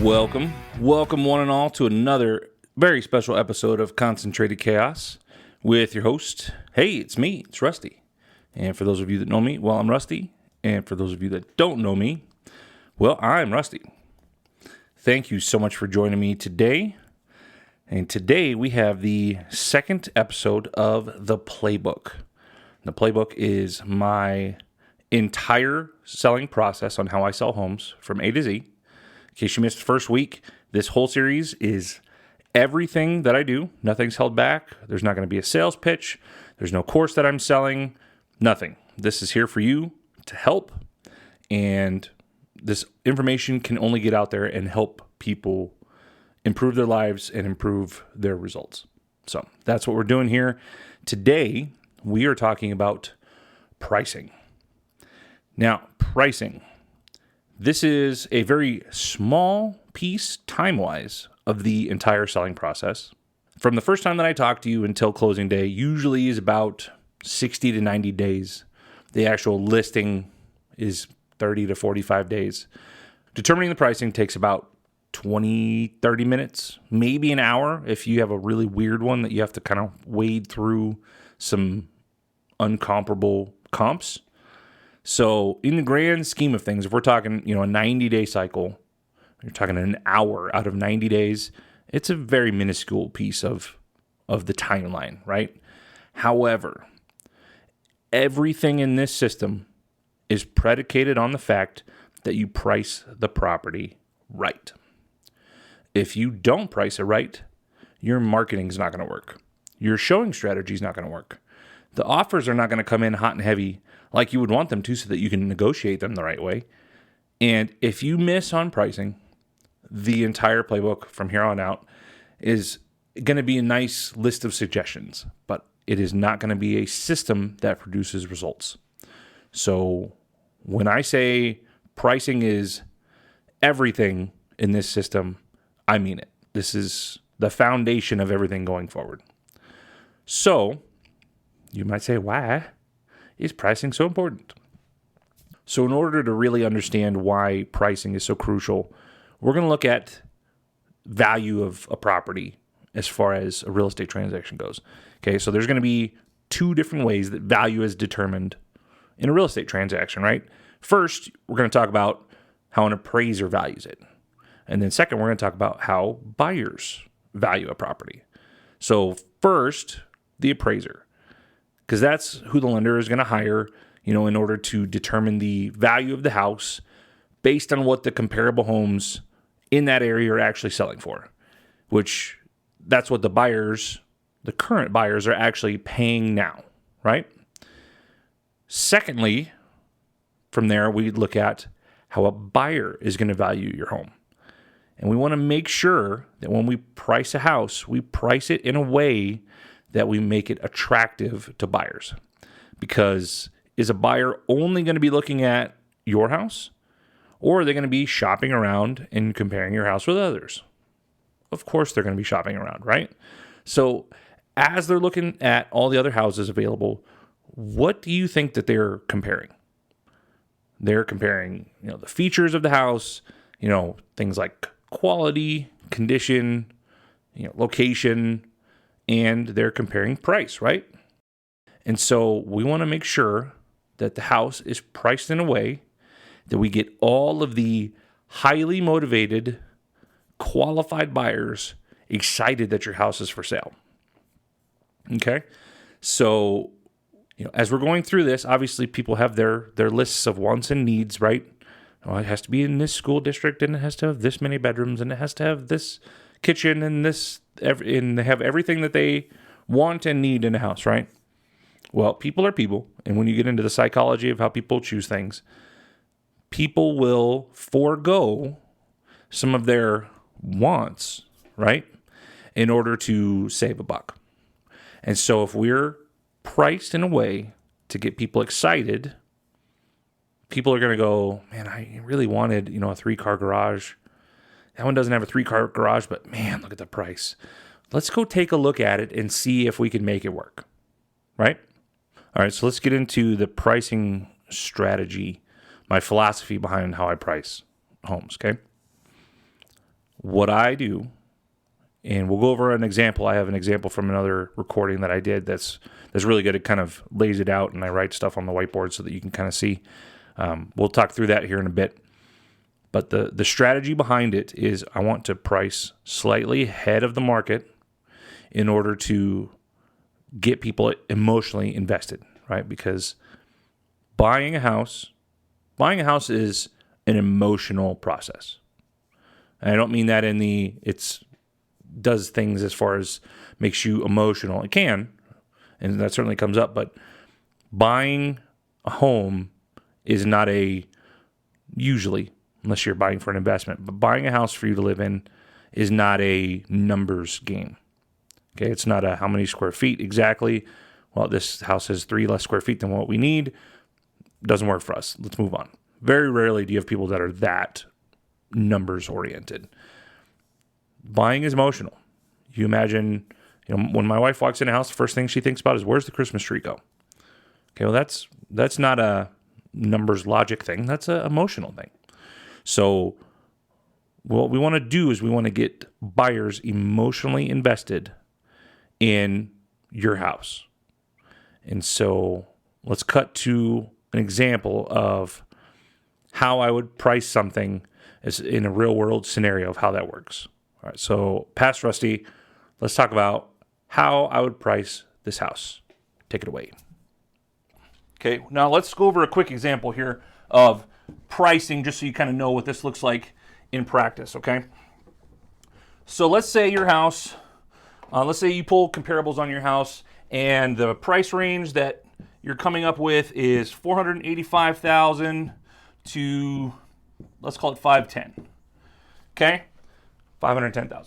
Welcome one and all to another very special episode of Concentrated Chaos with your host. Hey, it's me, it's Rusty. And for those of you that know me, well, I'm Rusty. And for those of you that don't know me, well, I'm Rusty. Thank you so much for joining me today. And today we have the second episode of the Playbook. The Playbook is my entire selling process on how I sell homes from A to Z. In case you missed the first week, this whole series is everything that I do. Nothing's held back. There's not going to be a sales pitch. There's no course that I'm selling. Nothing. This is here for you to help. And this information can only get out there and help people improve their lives and improve their results. So that's what we're doing here. Today, we are talking about pricing. Now, pricing. This is a very small piece, time-wise, of the entire selling process. From the first time that I talk to you until closing day, usually is about 60 to 90 days. The actual listing is 30 to 45 days. Determining the pricing takes about 20, 30 minutes, maybe an hour if you have a really weird one that you have to kind of wade through some uncomparable comps. So in the grand scheme of things, if we're talking, a 90-day cycle, you're talking an hour out of 90 days, it's a very minuscule piece of the timeline, right? However, everything in this system is predicated on the fact that you price the property right. If you don't price it right, your marketing is not going to work. Your showing strategy is not going to work. The offers are not going to come in hot and heavy like you would want them to so that you can negotiate them the right way. And if you miss on pricing, the entire playbook from here on out is going to be a nice list of suggestions, but it is not going to be a system that produces results. So when I say pricing is everything in this system, I mean it. This is the foundation of everything going forward. So you might say, why is pricing so important? So in order to really understand why pricing is so crucial, we're going to look at value of a property as far as a real estate transaction goes. Okay, so there's going to be two different ways that value is determined in a real estate transaction, right? First, we're going to talk about how an appraiser values it. And then second, we're going to talk about how buyers value a property. So first, the appraiser, because that's who the lender is going to hire, in order to determine the value of the house based on what the comparable homes in that area are actually selling for, which that's what the current buyers are actually paying now, right? Secondly, from there, we look at how a buyer is going to value your home. And we want to make sure that when we price a house, we price it in a way that we make it attractive to buyers. Because is a buyer only going to be looking at your house, or are they going to be shopping around and comparing your house with others? Of course they're going to be shopping around, right? So as they're looking at all the other houses available, what do you think that they're comparing? They're comparing, the features of the house, things like quality, condition, location, and they're comparing price, right? And so we want to make sure that the house is priced in a way that we get all of the highly motivated, qualified buyers excited that your house is for sale. Okay? So, as we're going through this, obviously people have their lists of wants and needs, right? It has to be in this school district, and it has to have this many bedrooms, and it has to have this kitchen, and and they have everything that they want and need in a house, right? Well, people are people, and when you get into the psychology of how people choose things, people will forego some of their wants, right, in order to save a buck. And so if we're priced in a way to get people excited, people are going to go, man, I really wanted, a 3-car garage. That one doesn't have a 3-car garage, but man, look at the price. Let's go take a look at it and see if we can make it work, right? All right, so let's get into the pricing strategy, my philosophy behind how I price homes, okay? what I do, and we'll go over an example. I have an example from another recording that I did that's really good. It kind of lays it out, and I write stuff on the whiteboard so that you can kind of see. We'll talk through that here in a bit. But the strategy behind it is I want to price slightly ahead of the market in order to get people emotionally invested, right? Because buying a house is an emotional process. And I don't mean that in it's does things as far as makes you emotional. It can, and that certainly comes up, but buying a home is not usually, unless you're buying for an investment, but buying a house for you to live in is not a numbers game. Okay, it's not a how many square feet exactly. Well, this house has 3 less square feet than what we need. Doesn't work for us. Let's move on. Very rarely do you have people that are that numbers oriented. Buying is emotional. You imagine, when my wife walks in a house, the first thing she thinks about is where's the Christmas tree go? Okay, well that's not a numbers logic thing. That's an emotional thing. So what we want to do is we want to get buyers emotionally invested in your house. And so let's cut to an example of how I would price something as in a real world scenario of how that works. All right, so past Rusty, let's talk about how I would price this house. Take it away. Okay, now let's go over a quick example here of pricing just so you kind of know what this looks like in practice, okay? So let's say your house, let's say you pull comparables on your house and the price range that you're coming up with is $485,000 to, let's call it $510,000, okay? $510,000.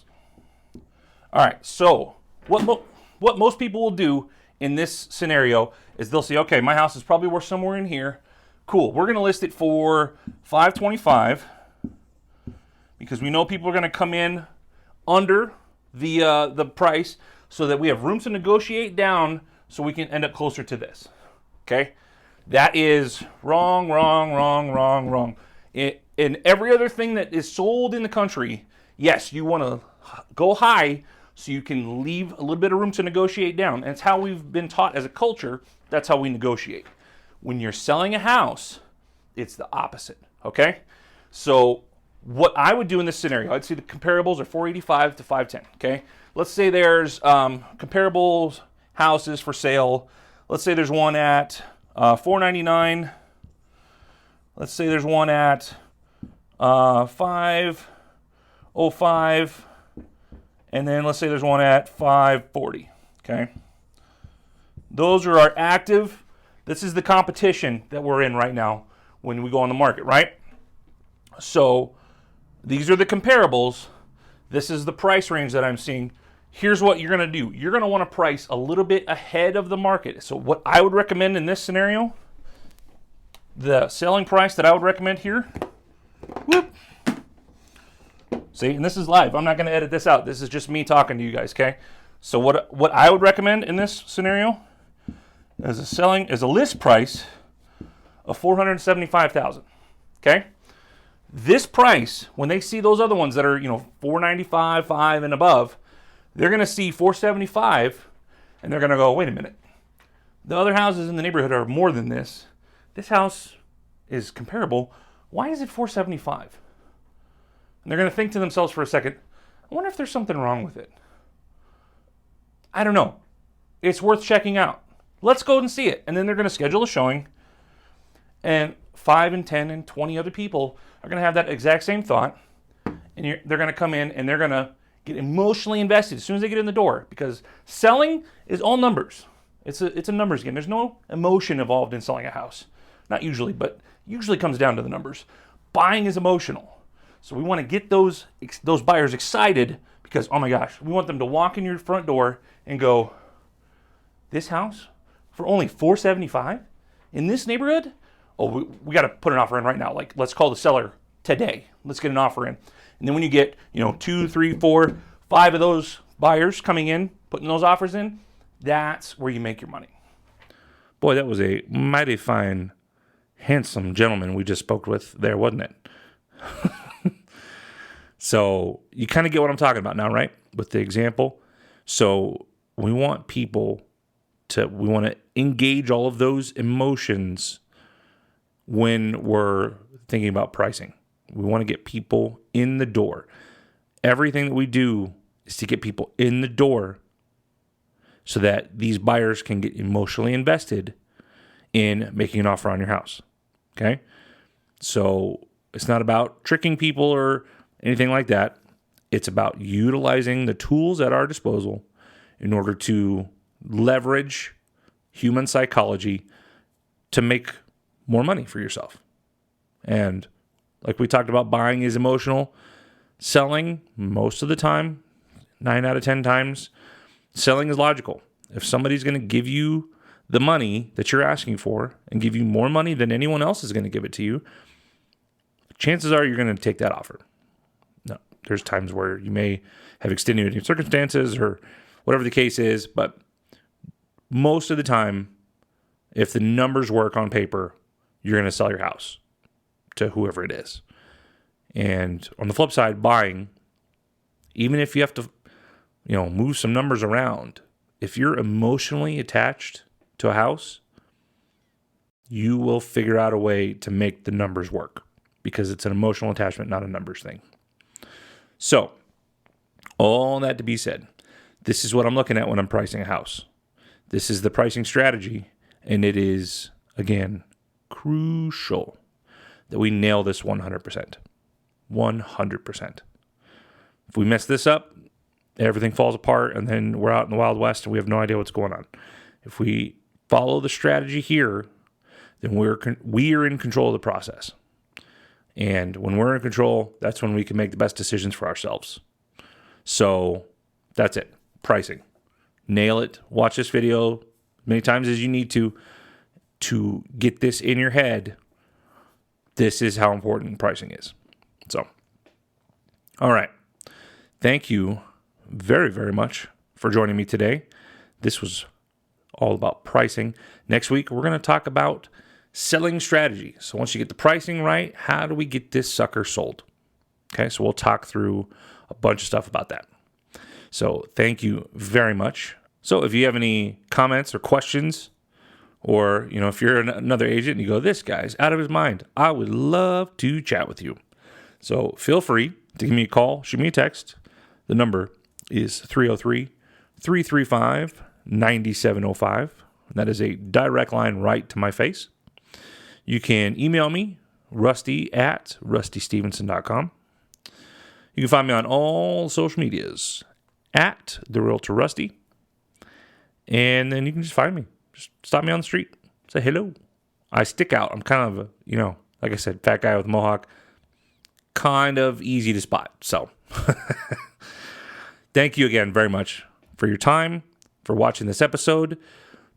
All right, so what most people will do in this scenario is they'll say, okay, my house is probably worth somewhere in here. Cool, we're going to list it for $525,000 because we know people are going to come in under the price so that we have room to negotiate down so we can end up closer to this. Okay? That is wrong. In every other thing that is sold in the country, yes, you want to go high so you can leave a little bit of room to negotiate down. And it's how we've been taught as a culture. That's how we negotiate. When you're selling a house, it's the opposite, okay? So what I would do in this scenario, I'd say the comparables are $485,000 to $510,000, okay? Let's say there's comparable houses for sale. Let's say there's one at $499,000. Let's say there's one at $505,000. And then let's say there's one at $540,000, okay? Those are our active. This is the competition that we're in right now when we go on the market, right? So these are the comparables. This is the price range that I'm seeing. Here's what you're going to do. You're going to want to price a little bit ahead of the market. So what I would recommend in this scenario, the selling price that I would recommend here, whoop. See, and this is live. I'm not going to edit this out. This is just me talking to you guys, okay? So what I would recommend in this scenario is a list price of $475,000, okay? This price, when they see those other ones that are, $495,000, $5 and above, they're going to see $475,000 and they're going to go, wait a minute. The other houses in the neighborhood are more than this. This house is comparable. Why is it $475,000? And they're going to think to themselves for a second, I wonder if there's something wrong with it. I don't know. It's worth checking out. Let's go and see it. And then they're going to schedule a showing. And 5 and 10 and 20 other people are going to have that exact same thought. And they're going to come in and they're going to get emotionally invested as soon as they get in the door. Because selling is all numbers. It's a numbers game. There's no emotion involved in selling a house. Not usually, but usually comes down to the numbers. Buying is emotional. So we want to get those buyers excited because, oh my gosh, we want them to walk in your front door and go, this house for only $475,000 in this neighborhood? Oh, we got to put an offer in right now. Like, let's call the seller today. Let's get an offer in. And then when you get, 2, 3, 4, 5 of those buyers coming in, putting those offers in, that's where you make your money. Boy, that was a mighty fine, handsome gentleman we just spoke with there, wasn't it? So you kind of get what I'm talking about now, right? With the example. So we want to engage all of those emotions when we're thinking about pricing. We want to get people in the door. Everything that we do is to get people in the door so that these buyers can get emotionally invested in making an offer on your house. Okay? So it's not about tricking people or anything like that. It's about utilizing the tools at our disposal in order to leverage human psychology to make more money for yourself. And like we talked about, buying is emotional. Selling, most of the time, 9 out of 10 times, selling is logical. If somebody's going to give you the money that you're asking for and give you more money than anyone else is going to give it to you, chances are you're going to take that offer. No, there's times where you may have extenuating circumstances or whatever the case is, but most of the time, if the numbers work on paper, you're going to sell your house to whoever it is. And on the flip side, buying, even if you have to, move some numbers around, if you're emotionally attached to a house, you will figure out a way to make the numbers work because it's an emotional attachment, not a numbers thing. So, all that to be said, this is what I'm looking at when I'm pricing a house. This is the pricing strategy, and it is, again, crucial that we nail this 100%. 100%. If we mess this up, everything falls apart, and then we're out in the Wild West, and we have no idea what's going on. If we follow the strategy here, then we are in control of the process. And when we're in control, that's when we can make the best decisions for ourselves. So that's it. Pricing. Nail it. Watch this video as many times as you need to get this in your head. This is how important pricing is. So, all right. Thank you very, very much for joining me today. This was all about pricing. Next week, we're going to talk about selling strategy. So once you get the pricing right, how do we get this sucker sold? Okay, so we'll talk through a bunch of stuff about that. So thank you very much. So if you have any comments or questions, or if you're another agent and you go, this guy's out of his mind, I would love to chat with you. So feel free to give me a call, shoot me a text. The number is 303-335-9705. That is a direct line right to my face. You can email me, rusty@rustystevenson.com. You can find me on all social medias @TheRealtorRusty. And then you can just find me. Just stop me on the street. Say hello. I stick out. I'm kind of like I said, fat guy with a mohawk. Kind of easy to spot. So thank you again very much for your time, for watching this episode.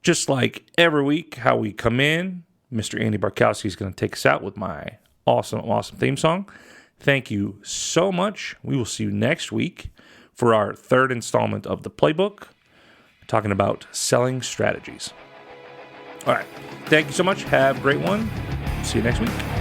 Just like every week, how we come in, Mr. Andy Barkowski is going to take us out with my awesome, awesome theme song. Thank you so much. We will see you next week for our third installment of the Playbook, talking about selling strategies. All right. Thank you so much. Have a great one. See you next week.